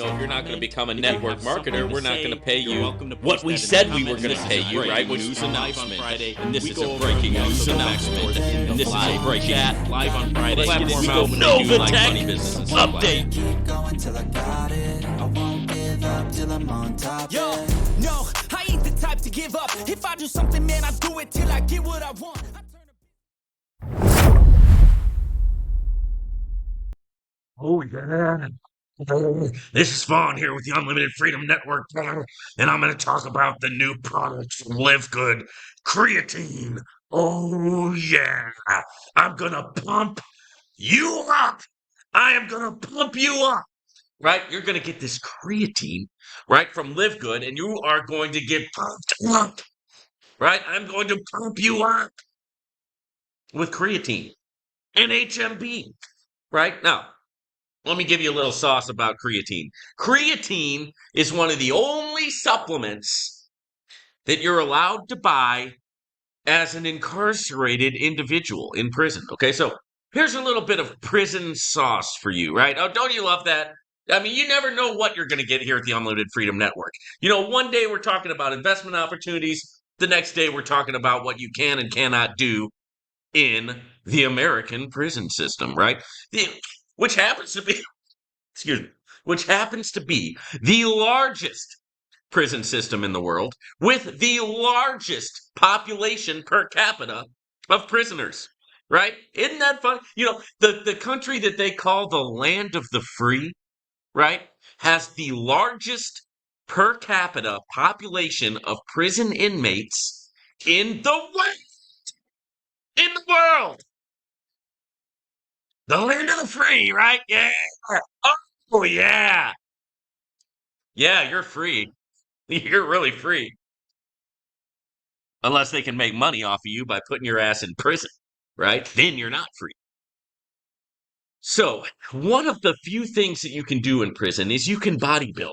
if you're not going to become a network marketer, we're not going to pay you what we said we were going to pay you, right? News announcement. And this is a breaking news announcement. And this is a breaking chat live on Friday. We go Novatech update. Keep going till I got it. I won't give up till I'm on top. Yo, no, I ain't the type to give up. If I do something, man, I do it till I get what I want. Oh, yeah. This is Vaughn here with the Unlimited Freedom Network, and I'm going to talk about the new product from LIVEGOOD, creatine. Oh, yeah. I'm going to pump you up. I am going to pump you up. Right? You're going to get this creatine, right, from LIVEGOOD, and you are going to get pumped up. Right? I'm going to pump you up with creatine and HMB. Right? Now, let me give you a little sauce about creatine. Creatine is one of the only supplements that you're allowed to buy as an incarcerated individual in prison. Okay, so here's a little bit of prison sauce for you, right? Oh, don't you love that? I mean, you never know what you're going to get here at the Unlimited Freedom Network. One day we're talking about investment opportunities. The next day we're talking about what you can and cannot do in the American prison system, right? Which happens to be, which happens to be the largest prison system in the world with the largest population per capita of prisoners, right? Isn't that fun? The country that they call the land of the free, right, has the largest per capita population of prison inmates in the world. In the world. The land of the free, right? Yeah. Oh, yeah. Yeah, you're free. You're really free. Unless they can make money off of you by putting your ass in prison, right? Then you're not free. So, one of the few things that you can do in prison is you can bodybuild,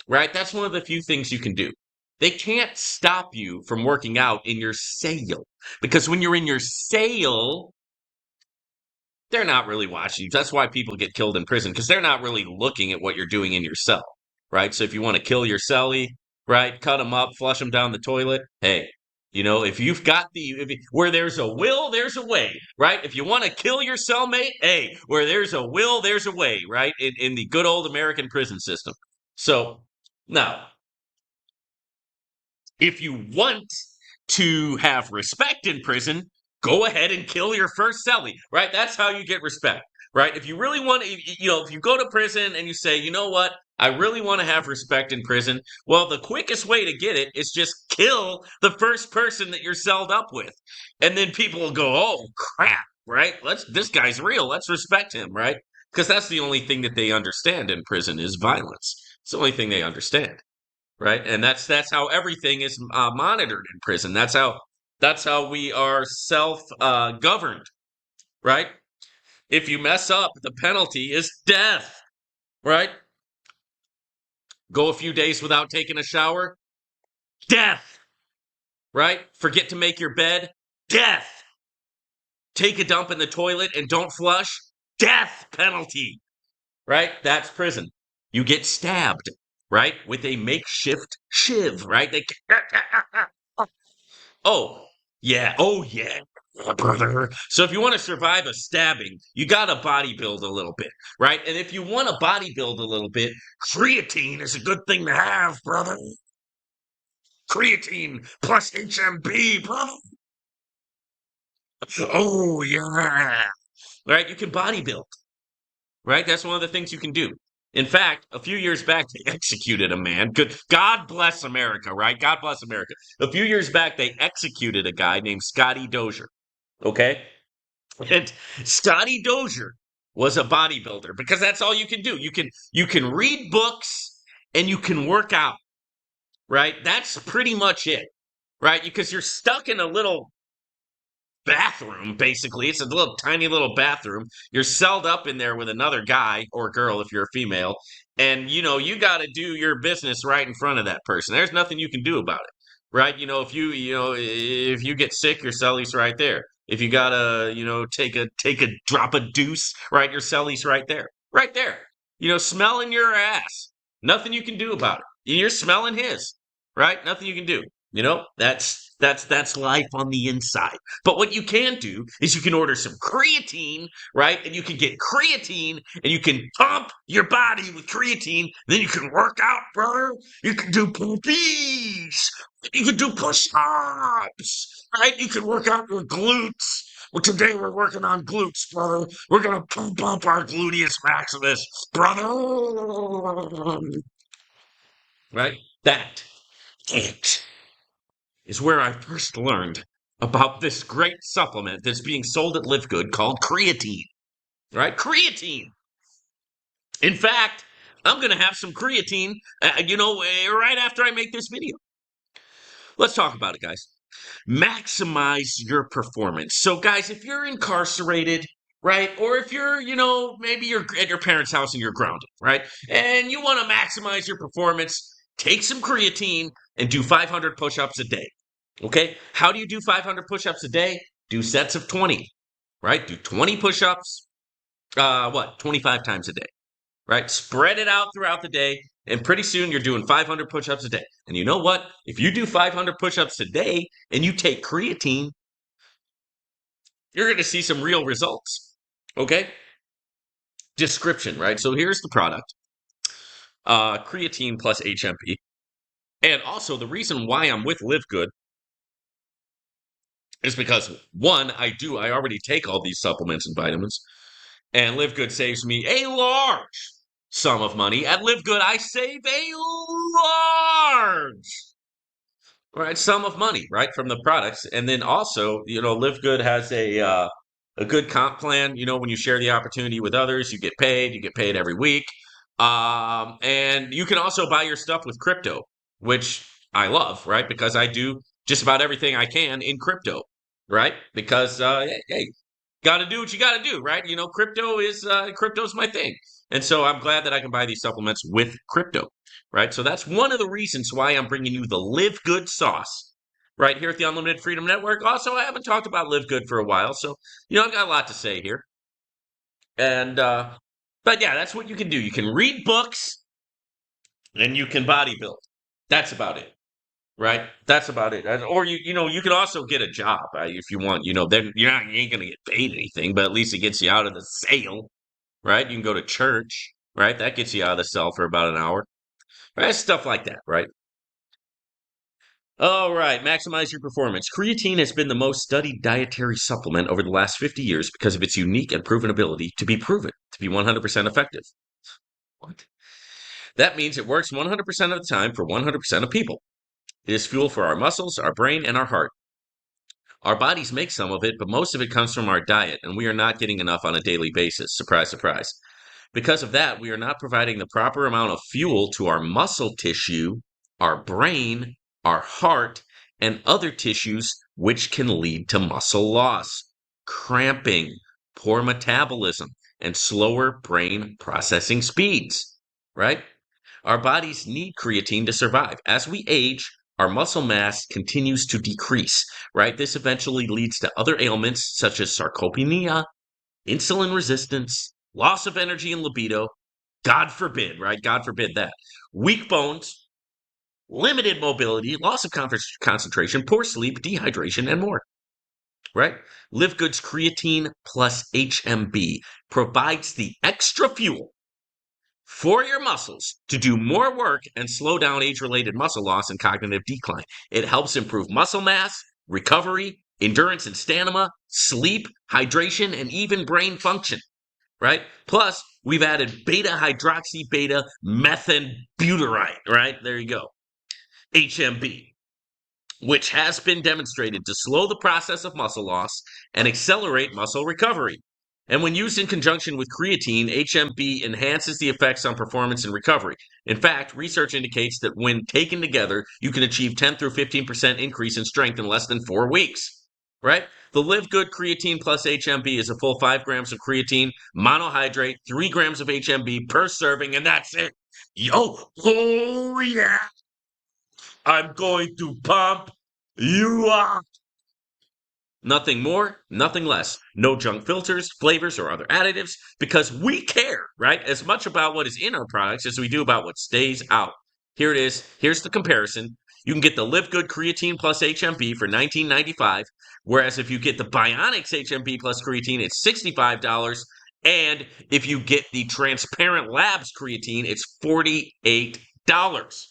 right? That's one of the few things you can do. They can't stop you from working out in your cell, because when you're in your cell, they're not really watching you. That's why people get killed in prison, because they're not really looking at what you're doing in your cell, right? So if you want to kill your cellie, right, cut them up, flush them down the toilet, hey, if you've got where there's a will, there's a way, right? If you want to kill your cellmate, hey, where there's a will, there's a way, right? In the good old American prison system. So now, if you want to have respect in prison, go ahead and kill your first cellie, right? That's how you get respect, right? If you really want, if you go to prison and you say, you know what, I really want to have respect in prison, well, the quickest way to get it is just kill the first person that you're celled up with. And then people will go, oh, crap, right? This guy's real. Let's respect him, right? Because that's the only thing that they understand in prison is violence. It's the only thing they understand, right? And that's how everything is monitored in prison. That's how we are self-governed, right? If you mess up, the penalty is death, right? Go a few days without taking a shower, death, right? Forget to make your bed, death. Take a dump in the toilet and don't flush, death penalty, right? That's prison. You get stabbed, right? With a makeshift shiv, right? Oh, yeah, brother. So if you want to survive a stabbing, you got to bodybuild a little bit, right? And if you want to bodybuild a little bit, creatine is a good thing to have, brother. Creatine plus HMB, brother. Oh, yeah. Right? You can bodybuild, right? That's one of the things you can do. In fact, a few years back, they executed a man. God bless America, right? God bless America. A few years back, they executed a guy named Scotty Dozier, okay? And Scotty Dozier was a bodybuilder because that's all you can do. You can read books and you can work out, right? That's pretty much it, right? Because you're stuck in a little bathroom, basically. It's a tiny little bathroom. You're celled up in there with another guy or girl if you're a female, and you got to do your business right in front of that person. There's nothing you can do about it, right? If you get sick, your cellie's right there. If you gotta take a drop a deuce, right, your cellie's right there, smelling your ass, Nothing you can do about it. You're smelling his, right? Nothing you can do. That's life on the inside. But what you can do is you can order some creatine, right? And you can get creatine and you can pump your body with creatine. Then you can work out, brother. You can do burpees. You can do push-ups, right? You can work out your glutes. Well, today we're working on glutes, brother. We're gonna pump up our gluteus maximus, brother. Right? That it is where I first learned about this great supplement that's being sold at LiveGood called creatine. Right? Creatine. In fact, I'm going to have some creatine, right after I make this video. Let's talk about it, guys. Maximize your performance. So, guys, if you're incarcerated, right, or if you're, maybe you're at your parents' house and you're grounded, right, and you want to maximize your performance, take some creatine and do 500 push-ups a day. Okay? How do you do 500 push-ups a day? Do sets of 20, right? Do 20 push-ups, 25 times a day, right? Spread it out throughout the day, and pretty soon you're doing 500 push-ups a day. And you know what? If you do 500 push-ups a day and you take creatine, you're going to see some real results. Okay? Description, right? So here's the product. Creatine plus HMP. And also the reason why I'm with LiveGood is because one, I already take all these supplements and vitamins, and LiveGood saves me a large sum of money. At LiveGood, I save a large sum of money, right, from the products. And then also, LiveGood has a good comp plan. When you share the opportunity with others, you get paid every week. And you can also buy your stuff with crypto, which I love, right? Because I do just about everything I can in crypto, right? Because, hey, got to do what you got to do, right? Crypto's my thing. And so I'm glad that I can buy these supplements with crypto, right? So that's one of the reasons why I'm bringing you the Live Good sauce right here at the Unlimited Freedom Network. Also, I haven't talked about Live Good for a while, so, I've got a lot to say here. And, but yeah, that's what you can do. You can read books and you can bodybuild. That's about it. Right? That's about it. Or you can also get a job if you want. Then you ain't gonna get paid anything, but at least it gets you out of the cell, right? You can go to church, right? That gets you out of the cell for about an hour, right? Stuff like that, right? All right, maximize your performance. Creatine has been the most studied dietary supplement over the last 50 years because of its unique and proven ability to be proven to be 100% effective. What? That means it works 100% of the time for 100% of people. It is fuel for our muscles, our brain, and our heart. Our bodies make some of it, but most of it comes from our diet, and we are not getting enough on a daily basis. Surprise, surprise. Because of that, we are not providing the proper amount of fuel to our muscle tissue, our brain, our heart, and other tissues, which can lead to muscle loss, cramping, poor metabolism, and slower brain processing speeds, right? Our bodies need creatine to survive. As we age, our muscle mass continues to decrease, right? This eventually leads to other ailments such as sarcopenia, insulin resistance, loss of energy and libido. God forbid, right? God forbid that. Weak bones, limited mobility, loss of concentration, poor sleep, dehydration, and more, right? LiveGood's creatine plus HMB provides the extra fuel for your muscles to do more work and slow down age-related muscle loss and cognitive decline. It helps improve muscle mass, recovery, endurance and stamina, sleep, hydration, and even brain function, right? Plus, we've added beta-hydroxy-beta methenbutyrate, right? There you go. HMB, which has been demonstrated to slow the process of muscle loss and accelerate muscle recovery. And when used in conjunction with creatine, HMB enhances the effects on performance and recovery. In fact, research indicates that when taken together, you can achieve 10 through 15% increase in strength in less than 4 weeks, right? The Live Good Creatine plus HMB is a full 5 grams of creatine, monohydrate, 3 grams of HMB per serving, and that's it. Oh yeah. I'm going to pump you up. Nothing more, nothing less. No junk filters, flavors, or other additives because we care, right? As much about what is in our products as we do about what stays out. Here it is. Here's the comparison. You can get the Live Good Creatine Plus HMB for $19.95, whereas if you get the Bionics HMB Plus Creatine, it's $65. And if you get the Transparent Labs Creatine, it's $48,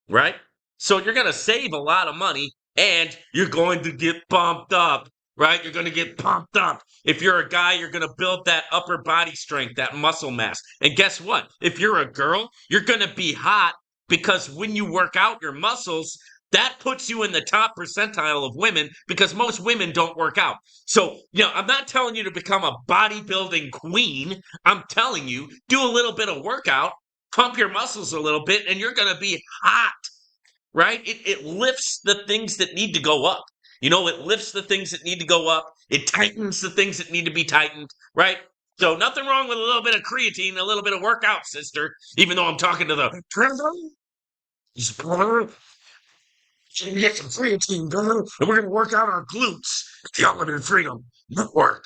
right? So you're going to save a lot of money and you're going to get pumped up, right? You're going to get pumped up. If you're a guy, you're going to build that upper body strength, that muscle mass. And guess what? If you're a girl, you're going to be hot because when you work out your muscles, that puts you in the top percentile of women because most women don't work out. So, I'm not telling you to become a bodybuilding queen. I'm telling you, do a little bit of workout, pump your muscles a little bit, and you're going to be hot, right? It lifts the things that need to go up. It lifts the things that need to go up. It tightens the things that need to be tightened, right? So nothing wrong with a little bit of creatine, a little bit of workout, sister, even though I'm talking to the get some creatine, girl, and we're going to work out our glutes at the Unlimited Freedom Network.